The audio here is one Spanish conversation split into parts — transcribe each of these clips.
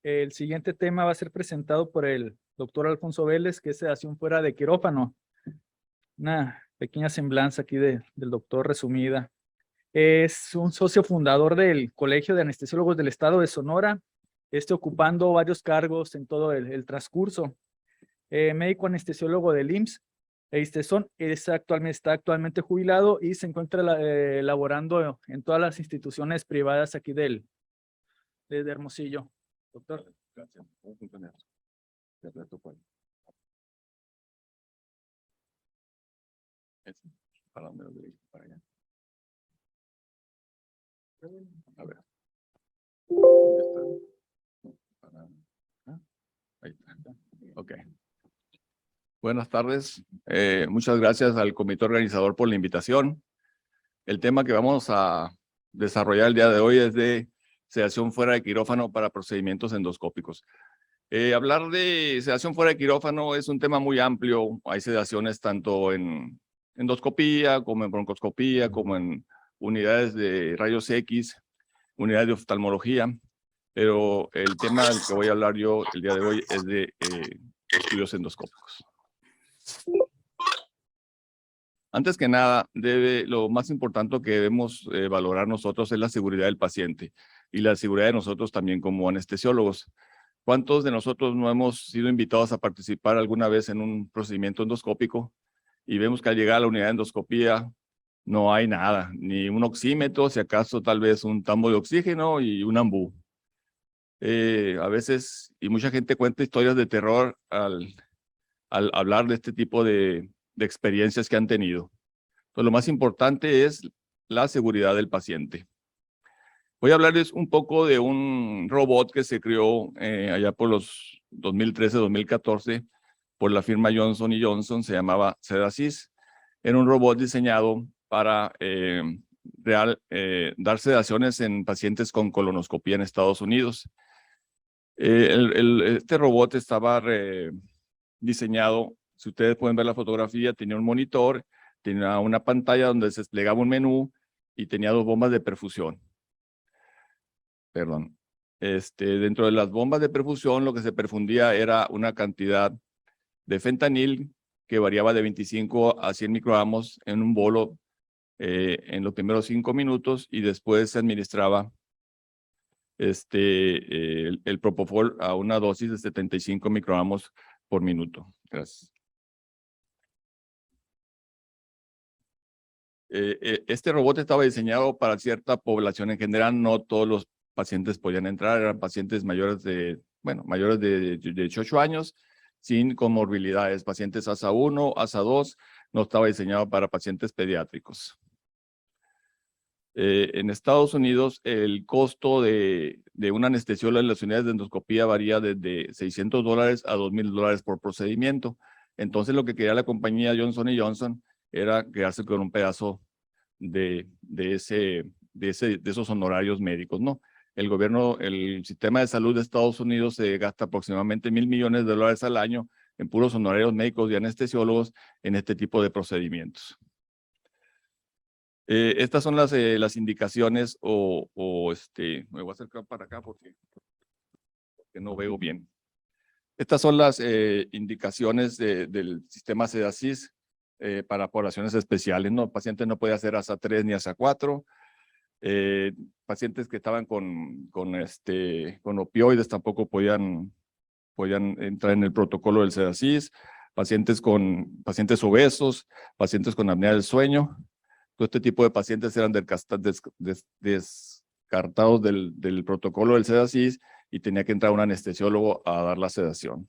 El siguiente tema va a ser presentado por el doctor Alfonso Vélez, que es sedación fuera de quirófano. Una pequeña semblanza aquí del doctor resumida. Es un socio fundador del Colegio de Anestesiólogos del Estado de Sonora, ocupando varios cargos en todo el transcurso. Médico anestesiólogo del IMSS. Está actualmente jubilado y se encuentra laborando en todas las instituciones privadas aquí de Hermosillo. Doctor. Gracias. ¿Cómo funciona esto? De reto, pues. ¿Para dónde lo dirijo? Para allá. A ver. ¿Dónde está? Ahí está. Ok. Buenas tardes. Muchas gracias al comité organizador por la invitación. El tema que vamos a desarrollar el día de hoy es de sedación fuera de quirófano para procedimientos endoscópicos. Hablar de sedación fuera de quirófano es un tema muy amplio. Hay sedaciones tanto en endoscopía, como en broncoscopía, como en unidades de rayos X, unidades de oftalmología. Pero el tema del que voy a hablar yo el día de hoy es de estudios endoscópicos. Antes que nada, lo más importante que debemos valorar nosotros es la seguridad del paciente y la seguridad de nosotros también como anestesiólogos. ¿Cuántos de nosotros no hemos sido invitados a participar alguna vez en un procedimiento endoscópico y vemos que al llegar a la unidad de endoscopía no hay nada, ni un oxímetro, si acaso tal vez un tambo de oxígeno y un ambú? A veces, y mucha gente cuenta historias de terror al hablar de este tipo de experiencias que han tenido. Entonces, lo más importante es la seguridad del paciente. Voy a hablarles un poco de un robot que se creó allá por los 2013-2014 por la firma Johnson & Johnson, se llamaba Sedasys. Era un robot diseñado para dar sedaciones en pacientes con colonoscopía en Estados Unidos. Este robot estaba diseñado, si ustedes pueden ver la fotografía, tenía un monitor, tenía una pantalla donde se desplegaba un menú y tenía 2 bombas de perfusión. Perdón. Dentro de las bombas de perfusión, lo que se perfundía era una cantidad de fentanil que variaba de 25 a 100 microgramos en un bolo en los primeros 5 minutos y después se administraba el propofol a una dosis de 75 microgramos por minuto. Gracias. Este robot estaba diseñado para cierta población en general, no todos los pacientes podían entrar, eran pacientes mayores de 18 años, sin comorbilidades, pacientes ASA 1, ASA 2, no estaba diseñado para pacientes pediátricos. En Estados Unidos, el costo de un anestesiólogo en las unidades de endoscopía varía desde $600 a $2,000 por procedimiento. Entonces, lo que quería la compañía Johnson & Johnson era quedarse con un pedazo de esos honorarios médicos, ¿no? El sistema de salud de Estados Unidos se gasta aproximadamente $1,000 millones al año en puros honorarios médicos y anestesiólogos en este tipo de procedimientos. Estas son las indicaciones me voy a acercar para acá porque no veo bien. Estas son las indicaciones del sistema Sedasys para poblaciones especiales, ¿no? El paciente no puede hacer ASA 3 ni ASA 4. Pacientes que estaban con opioides tampoco podían entrar en el protocolo del Sedasys. Pacientes obesos, pacientes con apnea del sueño. Todo este tipo de pacientes eran descartados del protocolo del Sedasys y tenía que entrar un anestesiólogo a dar la sedación.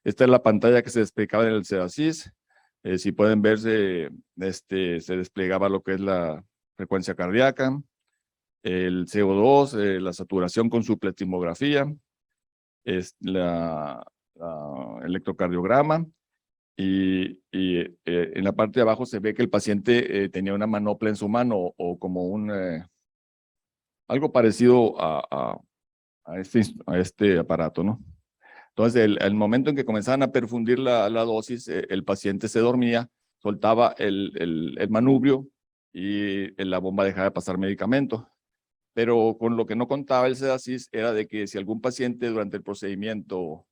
Esta es la pantalla que se desplegaba en el Sedasys. Si pueden ver, se desplegaba lo que es la frecuencia cardíaca, el CO2, la saturación con su pletimografía, la electrocardiograma. Y en la parte de abajo se ve que el paciente tenía una manopla en su mano o como algo parecido a este aparato, ¿no? Entonces, el momento en que comenzaban a perfundir la dosis, el paciente se dormía, soltaba el manubrio y la bomba dejaba de pasar medicamento. pero con lo que no contaba el SEDASIS era de que si algún paciente durante el procedimiento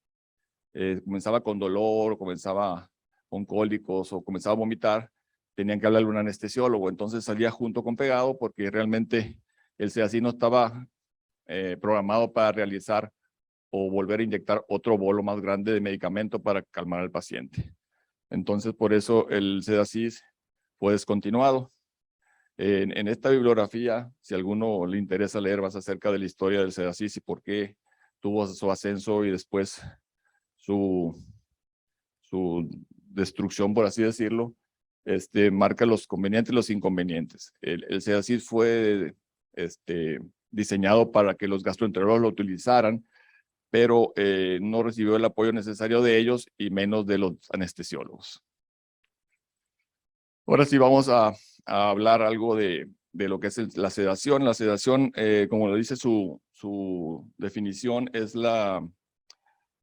comenzaba con dolor, o comenzaba con cólicos, o comenzaba a vomitar, tenían que hablarle a un anestesiólogo. Entonces salía junto con pegado, porque realmente el SEDASIS no estaba programado para realizar o volver a inyectar otro bolo más grande de medicamento para calmar al paciente. Entonces, por eso el SEDASIS fue descontinuado. En esta bibliografía, si a alguno le interesa leer más acerca de la historia del SEDASIS y por qué tuvo su ascenso y después su destrucción, por así decirlo, marca los convenientes y los inconvenientes. El SEDASIS fue diseñado para que los gastroenterólogos lo utilizaran, pero no recibió el apoyo necesario de ellos y menos de los anestesiólogos. Ahora sí vamos a hablar algo de lo que es la sedación. La sedación, como lo dice su definición,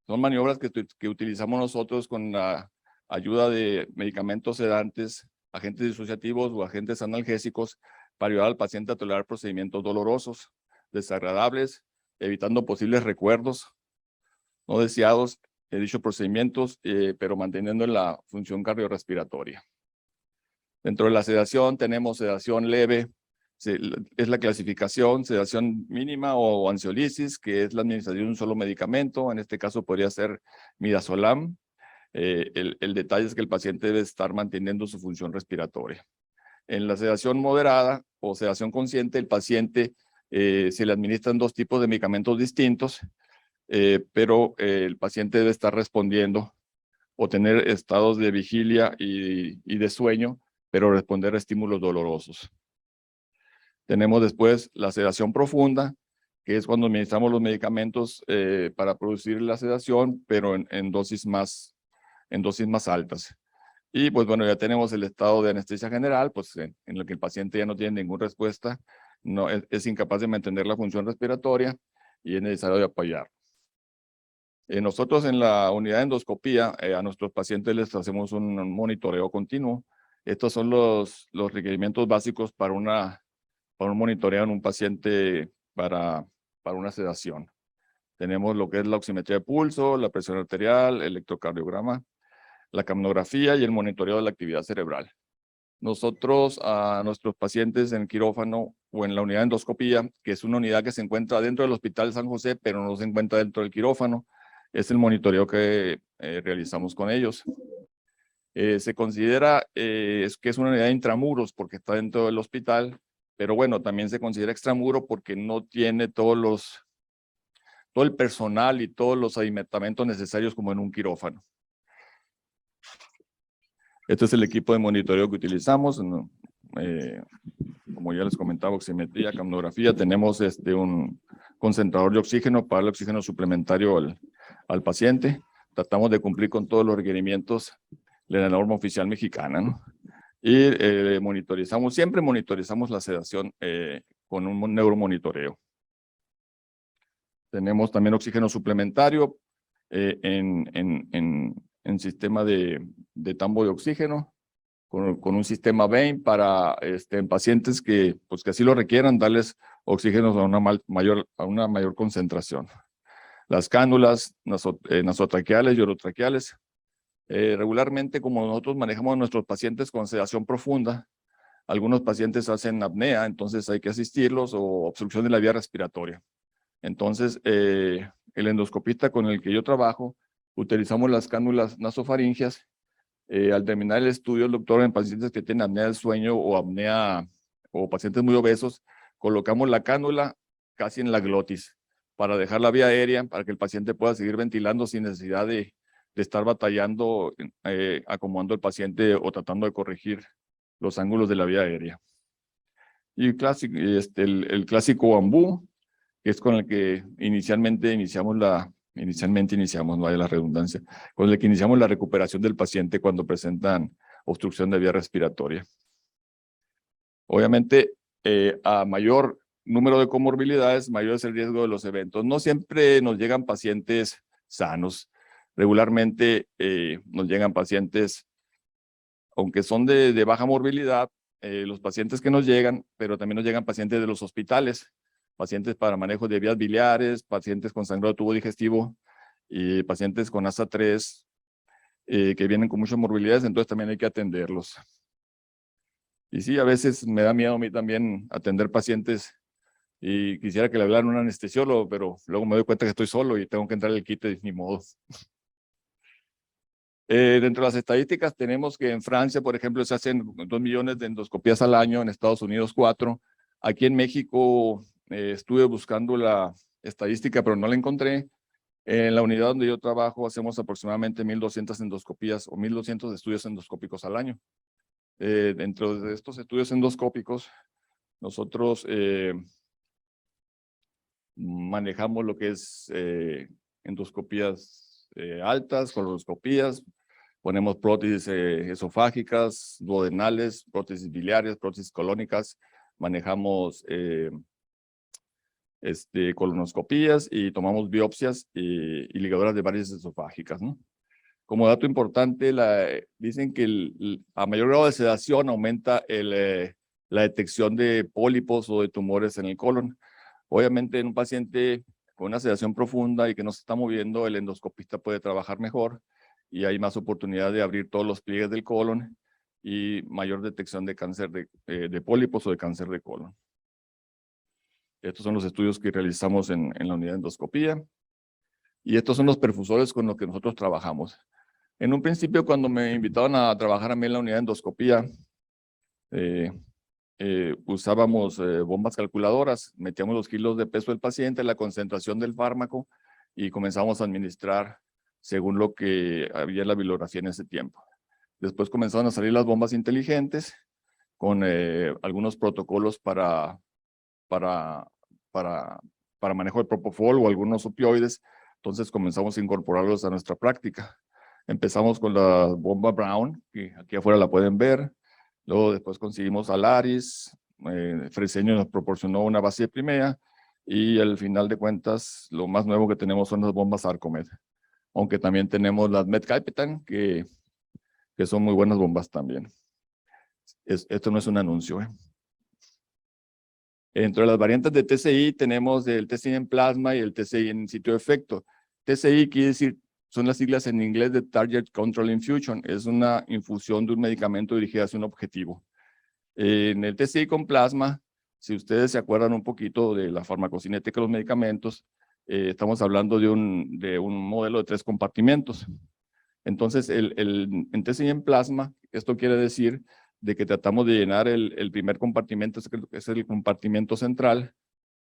son maniobras que utilizamos nosotros con la ayuda de medicamentos sedantes, agentes disociativos o agentes analgésicos para ayudar al paciente a tolerar procedimientos dolorosos, desagradables, evitando posibles recuerdos no deseados de dichos procedimientos, pero manteniendo la función cardiorrespiratoria. Dentro de la sedación tenemos sedación leve, es la clasificación, sedación mínima o ansiolisis, que es la administración de un solo medicamento, en este caso podría ser midazolam. El detalle es que el paciente debe estar manteniendo su función respiratoria. En la sedación moderada o sedación consciente, el paciente se le administran dos tipos de medicamentos distintos, pero el paciente debe estar respondiendo o tener estados de vigilia y de sueño, pero responder a estímulos dolorosos. Tenemos después la sedación profunda, que es cuando administramos los medicamentos para producir la sedación, pero en dosis más altas. Y pues bueno, ya tenemos el estado de anestesia general, pues en el que el paciente ya no tiene ninguna respuesta, no, es incapaz de mantener la función respiratoria y es necesario de apoyar. Nosotros en la unidad de endoscopía, a nuestros pacientes les hacemos un monitoreo continuo. Estos son los requerimientos básicos para un monitoreo en un paciente para una sedación. Tenemos lo que es la oximetría de pulso, la presión arterial, el electrocardiograma, la capnografía y el monitoreo de la actividad cerebral. Nosotros a nuestros pacientes en quirófano o en la unidad de endoscopía, que es una unidad que se encuentra dentro del Hospital San José, pero no se encuentra dentro del quirófano, es el monitoreo que realizamos con ellos. Se considera que es una unidad de intramuros porque está dentro del hospital, pero bueno, también se considera extramuro porque no tiene todo el personal y todos los aditamentos necesarios como en un quirófano. Este es el equipo de monitoreo que utilizamos. Como ya les comentaba, oximetría, capnografía. Tenemos un concentrador de oxígeno para el oxígeno suplementario al paciente. Tratamos de cumplir con todos los requerimientos de la norma oficial mexicana, ¿no? Y siempre monitorizamos la sedación con un neuromonitoreo. Tenemos también oxígeno suplementario en sistema de tambo de oxígeno, con un sistema Vein para en pacientes que así lo requieran, darles oxígeno a una mayor concentración. Las cánulas nasotraqueales y orotraqueales. Regularmente, como nosotros manejamos a nuestros pacientes con sedación profunda, algunos pacientes hacen apnea, entonces hay que asistirlos, o obstrucción de la vía respiratoria. Entonces, el endoscopista con el que yo trabajo, utilizamos las cánulas nasofaringeas. Al terminar el estudio, el doctor, en pacientes que tienen apnea del sueño o pacientes muy obesos, colocamos la cánula casi en la glotis para dejar la vía aérea, para que el paciente pueda seguir ventilando sin necesidad de estar batallando, acomodando al paciente o tratando de corregir los ángulos de la vía aérea. Y el clásico bambú, que es con el que inicialmente iniciamos, no vaya la redundancia, con el que iniciamos la recuperación del paciente cuando presentan obstrucción de vía respiratoria. Obviamente, a mayor número de comorbilidades, mayor es el riesgo de los eventos. No siempre nos llegan pacientes sanos. Regularmente nos llegan pacientes, aunque son de baja morbilidad, los pacientes que nos llegan, pero también nos llegan pacientes de los hospitales, pacientes para manejo de vías biliares, pacientes con sangrado de tubo digestivo y pacientes con ASA 3 que vienen con muchas morbilidades, entonces también hay que atenderlos. Y sí, a veces me da miedo a mí también atender pacientes y quisiera que le hablaran a un anestesiólogo, pero luego me doy cuenta que estoy solo y tengo que entrar al quite de mi modo. Dentro de las estadísticas tenemos que en Francia, por ejemplo, se hacen 2 millones de endoscopías al año, en Estados Unidos 4. Aquí en México estuve buscando la estadística, pero no la encontré. En la unidad donde yo trabajo hacemos aproximadamente 1,200 endoscopías o 1,200 estudios endoscópicos al año. Dentro de estos estudios endoscópicos, nosotros manejamos lo que es endoscopías altas, colonoscopías, ponemos prótesis esofágicas, duodenales, prótesis biliares, prótesis colónicas, manejamos colonoscopías y tomamos biopsias y ligaduras de varices esofágicas, ¿no? Como dato importante, dicen que a mayor grado de sedación aumenta la detección de pólipos o de tumores en el colon. Obviamente en un paciente con una sedación profunda y que no se está moviendo, el endoscopista puede trabajar mejor y hay más oportunidad de abrir todos los pliegues del colon y mayor detección de cáncer de pólipos o de cáncer de colon. Estos son los estudios que realizamos en la unidad de endoscopía. Y estos son los perfusores con los que nosotros trabajamos. En un principio, cuando me invitaban a trabajar a mí en la unidad de endoscopía, usábamos bombas calculadoras, metíamos los kilos de peso del paciente, la concentración del fármaco y comenzamos a administrar según lo que había en la bibliografía en ese tiempo. Después comenzaron a salir las bombas inteligentes con algunos protocolos para manejo de propofol o algunos opioides. Entonces comenzamos a incorporarlos a nuestra práctica. Empezamos con la bomba Brown, que aquí afuera la pueden ver. Luego después conseguimos Alaris. Fresenius nos proporcionó una base de primera. Y al final de cuentas, lo más nuevo que tenemos son las bombas Arcomed. Aunque también tenemos las Medcapitan, que son muy buenas bombas también. Esto no es un anuncio, ¿eh? Entre las variantes de TCI tenemos el TCI en plasma y el TCI en sitio de efecto. TCI quiere decir, son las siglas en inglés de Target Control Infusion. Es una infusión de un medicamento dirigida hacia un objetivo. En el TCI con plasma, si ustedes se acuerdan un poquito de la farmacocinética de los medicamentos, estamos hablando de un modelo de 3 compartimentos. Entonces, en TCI en plasma, esto quiere decir de que tratamos de llenar el primer compartimento, que es el compartimento central,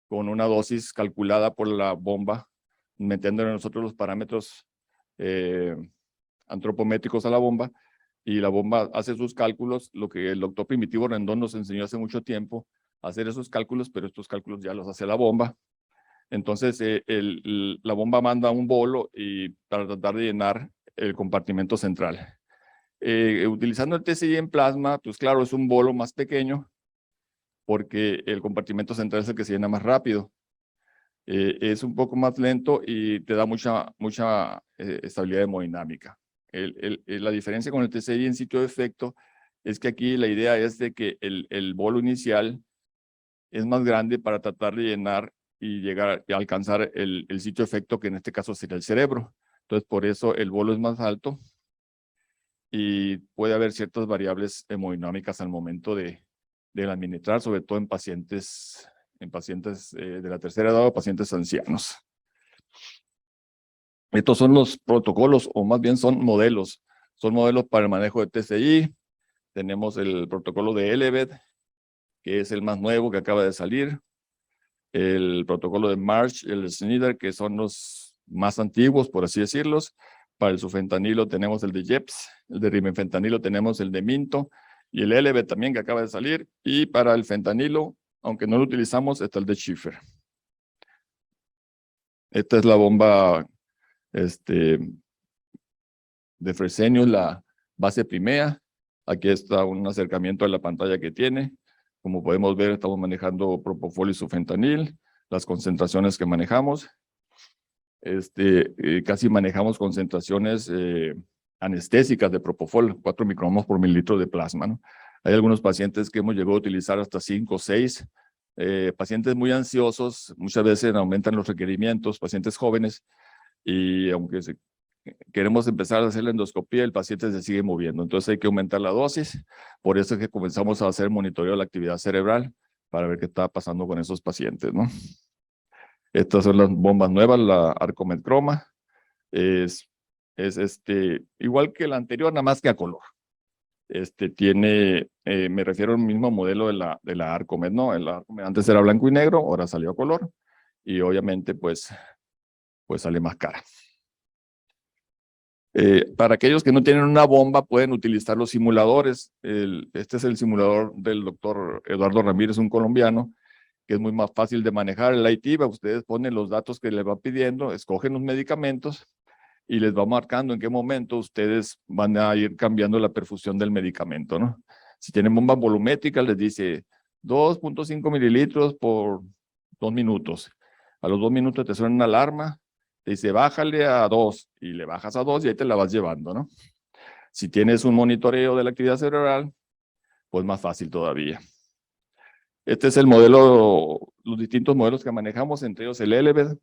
con una dosis calculada por la bomba, metiéndole nosotros los parámetros antropométricos a la bomba, y la bomba hace sus cálculos, lo que el doctor Primitivo Rendón nos enseñó hace mucho tiempo, hacer esos cálculos, pero estos cálculos ya los hace la bomba. Entonces, la bomba manda un bolo y para tratar de llenar el compartimento central. Utilizando el TCI en plasma, pues claro, es un bolo más pequeño porque el compartimento central es el que se llena más rápido. Es un poco más lento y te da mucha estabilidad hemodinámica. La diferencia con el TCI en sitio de efecto es que aquí la idea es de que el bolo inicial es más grande para tratar de llenar y llegar a alcanzar el sitio de efecto, que en este caso sería el cerebro. Entonces, por eso el bolo es más alto y puede haber ciertas variables hemodinámicas al momento de administrar, sobre todo en pacientes de la tercera edad o pacientes ancianos. Estos son los protocolos, o más bien son modelos. Son modelos para el manejo de TCI. Tenemos el protocolo de Eleved, que es el más nuevo que acaba de salir. El protocolo de March, el Schneider, que son los más antiguos, por así decirlos. Para el sufentanilo tenemos el de Jeps, el de rimifentanilo tenemos el de Minto, y el Eleved también que acaba de salir. Y para el fentanilo, aunque no lo utilizamos, está el de Schiffer. Esta es la bomba de Fresenius, la base primera. Aquí está un acercamiento a la pantalla que tiene. Como podemos ver, estamos manejando propofol y sufentanil, las concentraciones que manejamos. Casi manejamos concentraciones anestésicas de propofol, 4 microgramos por mililitro de plasma, ¿no? Hay algunos pacientes que hemos llegado a utilizar hasta 5 o 6 pacientes muy ansiosos, muchas veces aumentan los requerimientos, pacientes jóvenes, y aunque queremos empezar a hacer la endoscopía, el paciente se sigue moviendo. Entonces hay que aumentar la dosis. Por eso es que comenzamos a hacer monitoreo de la actividad cerebral para ver qué está pasando con esos pacientes, ¿no? Estas son las bombas nuevas, la Arcomed-Chroma. Es igual que la anterior, nada más que a color. Tiene, me refiero al mismo modelo de la Arcomed, ¿no? La Arcomed antes era blanco y negro, ahora salió a color. Y obviamente, pues sale más cara. Para aquellos que no tienen una bomba, pueden utilizar los simuladores. Este es el simulador del doctor Eduardo Ramírez, un colombiano, que es muy más fácil de manejar. El ITIVA, ustedes ponen los datos que les va pidiendo, escogen los medicamentos y les va marcando en qué momento ustedes van a ir cambiando la perfusión del medicamento, ¿no? Si tienen bomba volumétrica, les dice 2.5 mililitros por 2 minutos. A los 2 minutos te suena una alarma, te dice bájale a 2 y le bajas a 2 y ahí te la vas llevando, ¿no? Si tienes un monitoreo de la actividad cerebral, pues más fácil todavía. Este es el modelo, los distintos modelos que manejamos, entre ellos el Eleved,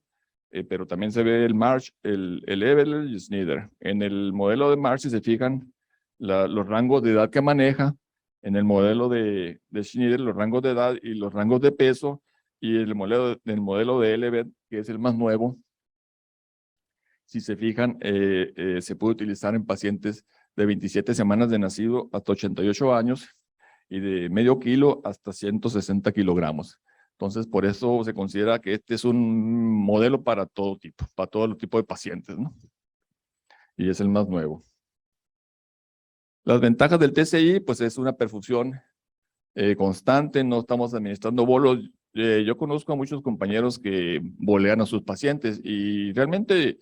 pero también se ve el March, el Eveler y el Schneider. En el modelo de March, si se fijan, los rangos de edad que maneja, en el modelo de Schneider, los rangos de edad y los rangos de peso, y el modelo de Eleved, que es el más nuevo, si se fijan, se puede utilizar en pacientes de 27 semanas de nacido hasta 88 años y de medio kilo hasta 160 kilogramos. Entonces, por eso se considera que este es un modelo para todo tipo, para todo el tipo de pacientes, ¿no? Y es el más nuevo. Las ventajas del TCI, pues es una perfusión constante, no estamos administrando bolos. Yo conozco a muchos compañeros que bolean a sus pacientes y realmente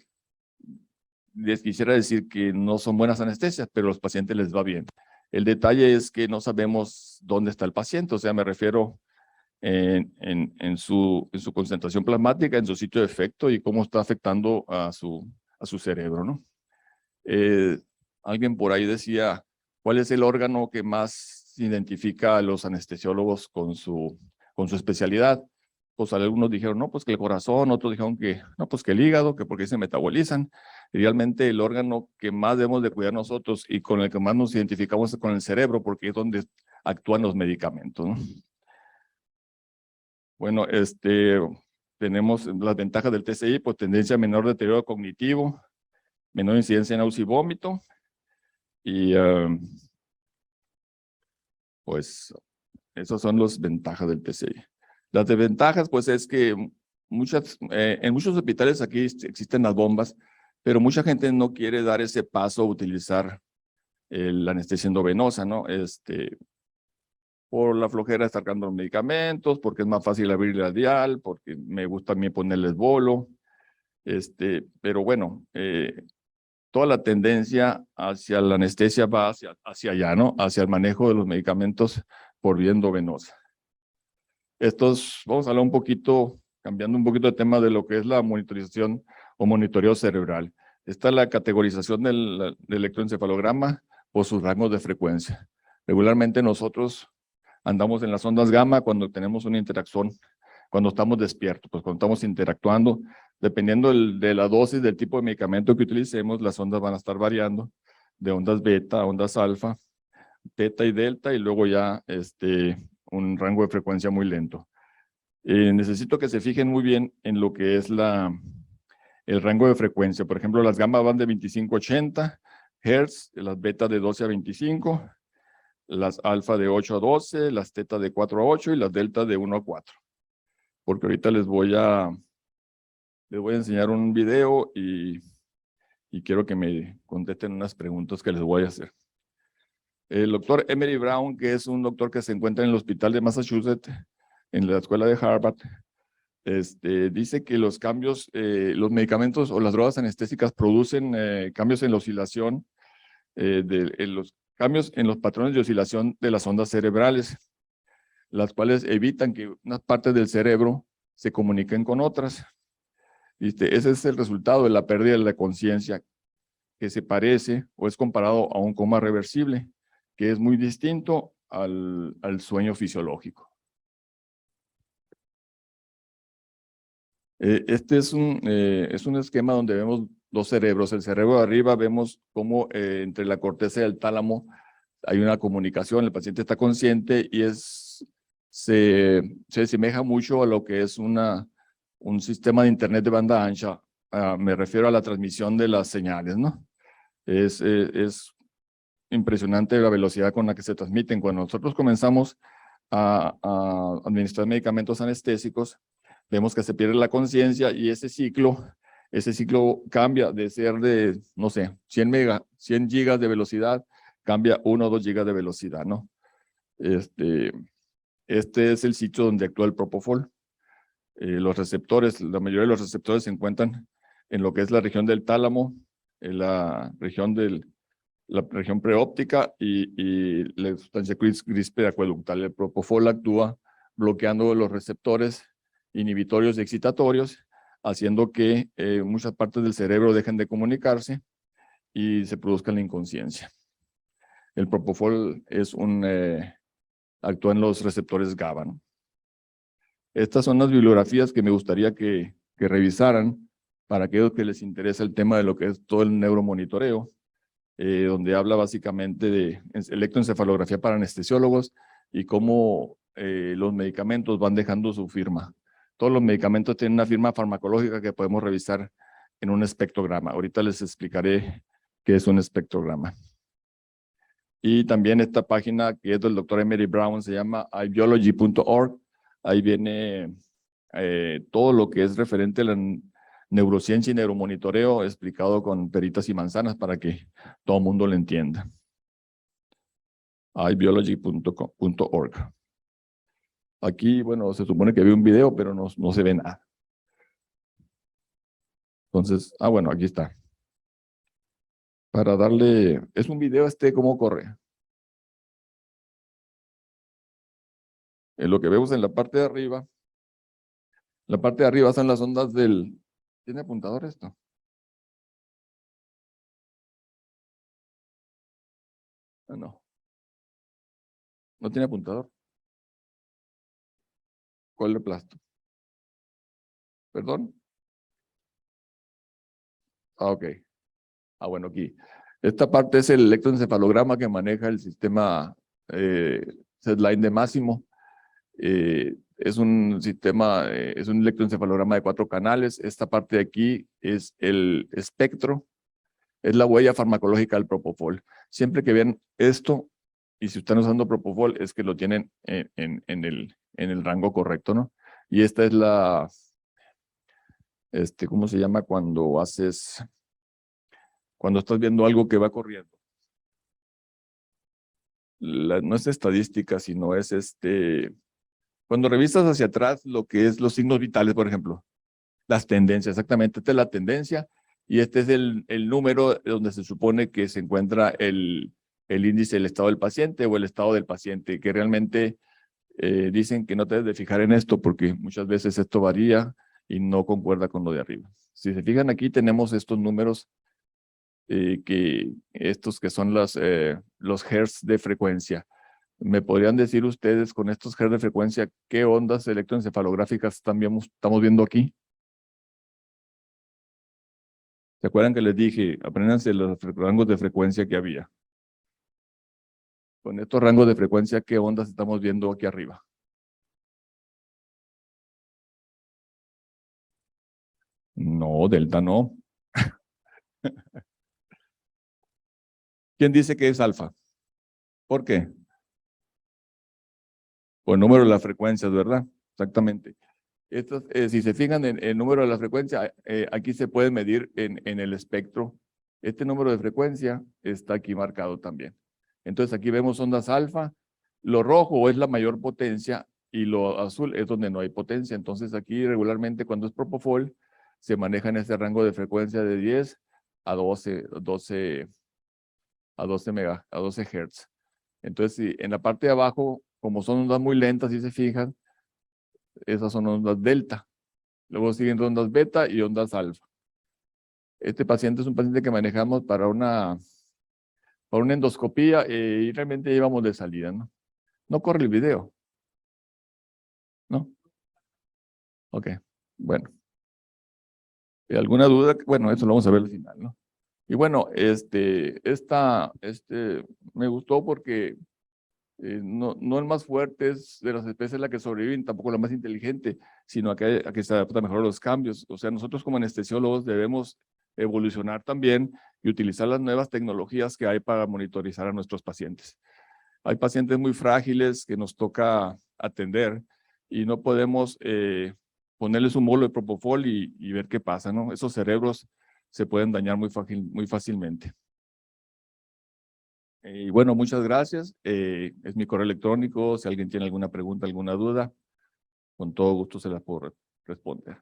les quisiera decir que no son buenas anestesias, pero a los pacientes les va bien. El detalle es que no sabemos dónde está el paciente, o sea, me refiero en su concentración plasmática, en su sitio de efecto y cómo está afectando a su cerebro, ¿no? Alguien por ahí decía, ¿cuál es el órgano que más identifica a los anestesiólogos con su especialidad? Pues algunos dijeron, no, pues que el corazón, otros dijeron que, no, pues que el hígado, que porque se metabolizan. Y realmente el órgano que más debemos de cuidar nosotros y con el que más nos identificamos es con el cerebro, porque es donde actúan los medicamentos, ¿no? Bueno, tenemos las ventajas del TCI, pues tendencia a menor deterioro cognitivo, menor incidencia en náusea y vómito, y pues esas son las ventajas del TCI. Las desventajas, pues es que en muchos hospitales aquí existen las bombas, pero mucha gente no quiere dar ese paso a utilizar la anestesia endovenosa, ¿no? Por la flojera de estar cargando los medicamentos, porque es más fácil abrir la dial, porque me gusta a mí ponerles bolo, pero bueno, toda la tendencia hacia la anestesia va hacia allá, ¿no? Hacia el manejo de los medicamentos por vía endovenosa. Vamos a hablar un poquito, cambiando un poquito de tema de lo que es la monitorización o monitoreo cerebral. Esta es la categorización del electroencefalograma por sus rangos de frecuencia. Regularmente nosotros andamos en las ondas gamma cuando tenemos una interacción, cuando estamos despiertos, pues cuando estamos interactuando, dependiendo de la dosis, del tipo de medicamento que utilicemos, las ondas van a estar variando de ondas beta a ondas alfa, teta y delta, y luego ya un rango de frecuencia muy lento. Necesito que se fijen muy bien en lo que es el rango de frecuencia. Por ejemplo, las gamma van de 25 a 80 Hz, las beta de 12 a 25, las alfa de 8 a 12, las teta de 4 a 8 y las delta de 1 a 4. Porque ahorita les voy a enseñar un video y quiero que me contesten unas preguntas que les voy a hacer. El doctor Emery Brown, que es un doctor que se encuentra en el hospital de Massachusetts, en la escuela de Harvard, dice que los cambios, los medicamentos o las drogas anestésicas producen cambios en la oscilación, los cambios en los patrones de oscilación de las ondas cerebrales, las cuales evitan que unas partes del cerebro se comuniquen con otras. Ese es el resultado de la pérdida de la conciencia, que se parece o es comparado a un coma reversible, que es muy distinto al sueño fisiológico. Este es un esquema donde vemos dos cerebros. El cerebro de arriba vemos cómo entre la corteza y el tálamo hay una comunicación, el paciente está consciente y se asemeja mucho a lo que es un sistema de internet de banda ancha. Me refiero a la transmisión de las señales, ¿no? Es impresionante la velocidad con la que se transmiten. Cuando nosotros comenzamos a administrar medicamentos anestésicos, vemos que se pierde la conciencia y ese ciclo cambia de ser de, no sé, 100 gigas de velocidad, cambia 1 o 2 gigas de velocidad, ¿no? Este es el sitio donde actúa el propofol. Los receptores, la mayoría de los receptores se encuentran en lo que es la región del tálamo, en la región preóptica y la sustancia gris periacueductal. El propofol actúa bloqueando los receptores inhibitorios y excitatorios, haciendo que muchas partes del cerebro dejen de comunicarse y se produzca la inconsciencia. El propofol actúa en los receptores GABA, ¿no? Estas son las bibliografías que me gustaría que revisaran para aquellos que les interesa el tema de lo que es todo el neuromonitoreo, donde habla básicamente de electroencefalografía para anestesiólogos y cómo los medicamentos van dejando su firma. Todos los medicamentos tienen una firma farmacológica que podemos revisar en un espectrograma. Ahorita les explicaré qué es un espectrograma. Y también esta página que es del doctor Emery Brown se llama iBiology.org. Ahí viene todo lo que es referente a la neurociencia y neuromonitoreo explicado con peritas y manzanas para que todo el mundo lo entienda. iBiology.org. Aquí, bueno, se supone que había un video, pero no se ve nada. Entonces, bueno, aquí está. Para darle, es un video cómo corre. Lo que vemos en la parte de arriba son las ondas del... ¿Tiene apuntador esto? No. ¿No tiene apuntador? ¿Cuál de plástico? ¿Perdón? Ok. Bueno, aquí. Esta parte es el electroencefalograma que maneja el sistema SedLine de Máximo. Es un sistema, es un electroencefalograma de 4 canales. Esta parte de aquí es el espectro, es la huella farmacológica del propofol. Siempre que vean esto, y si están usando propofol, es que lo tienen en el rango correcto, ¿no? Y esta es ¿cómo se llama? Cuando estás viendo algo que va corriendo. No es estadística, sino es cuando revisas hacia atrás lo que es los signos vitales, por ejemplo, las tendencias, exactamente, esta es la tendencia y este es el número donde se supone que se encuentra el índice del estado del paciente o el estado del paciente, que realmente dicen que no te debes de fijar en esto porque muchas veces esto varía y no concuerda con lo de arriba. Si se fijan aquí tenemos estos números que son los hertz de frecuencia. ¿Me podrían decir ustedes con estos hertz de frecuencia qué ondas electroencefalográficas estamos viendo aquí? ¿Se acuerdan que les dije, apréndanse los rangos de frecuencia que había? Con estos rangos de frecuencia, ¿qué ondas estamos viendo aquí arriba? No, delta no. ¿Quién dice que es alfa? ¿Por qué? Por el número de las frecuencias, ¿verdad? Exactamente. Si se fijan en el número de la frecuencia, aquí se puede medir en el espectro. Este número de frecuencia está aquí marcado también. Entonces aquí vemos ondas alfa. Lo rojo es la mayor potencia y lo azul es donde no hay potencia. Entonces aquí regularmente cuando es propofol se maneja en este rango de frecuencia de 10 a 12 Hertz. Entonces en la parte de abajo, como son ondas muy lentas, si se fijan, esas son ondas delta. Luego siguen ondas beta y ondas alfa. Este paciente es un paciente que manejamos para una endoscopía y realmente llevamos de salida, ¿no? No corre el video. ¿No? Ok, bueno. ¿Alguna duda? Bueno, eso lo vamos a ver al final, ¿no? Y bueno, me gustó porque no el más fuerte es de las especies la que sobreviven, tampoco la más inteligente, sino a que se adapta mejor a los cambios. O sea, nosotros como anestesiólogos debemos evolucionar también y utilizar las nuevas tecnologías que hay para monitorizar a nuestros pacientes. Hay pacientes muy frágiles que nos toca atender y no podemos ponerles un bolo de propofol y ver qué pasa, ¿no? Esos cerebros se pueden dañar muy fácilmente. Y bueno, muchas gracias. Es mi correo electrónico. Si alguien tiene alguna pregunta, alguna duda, con todo gusto se las puedo responder.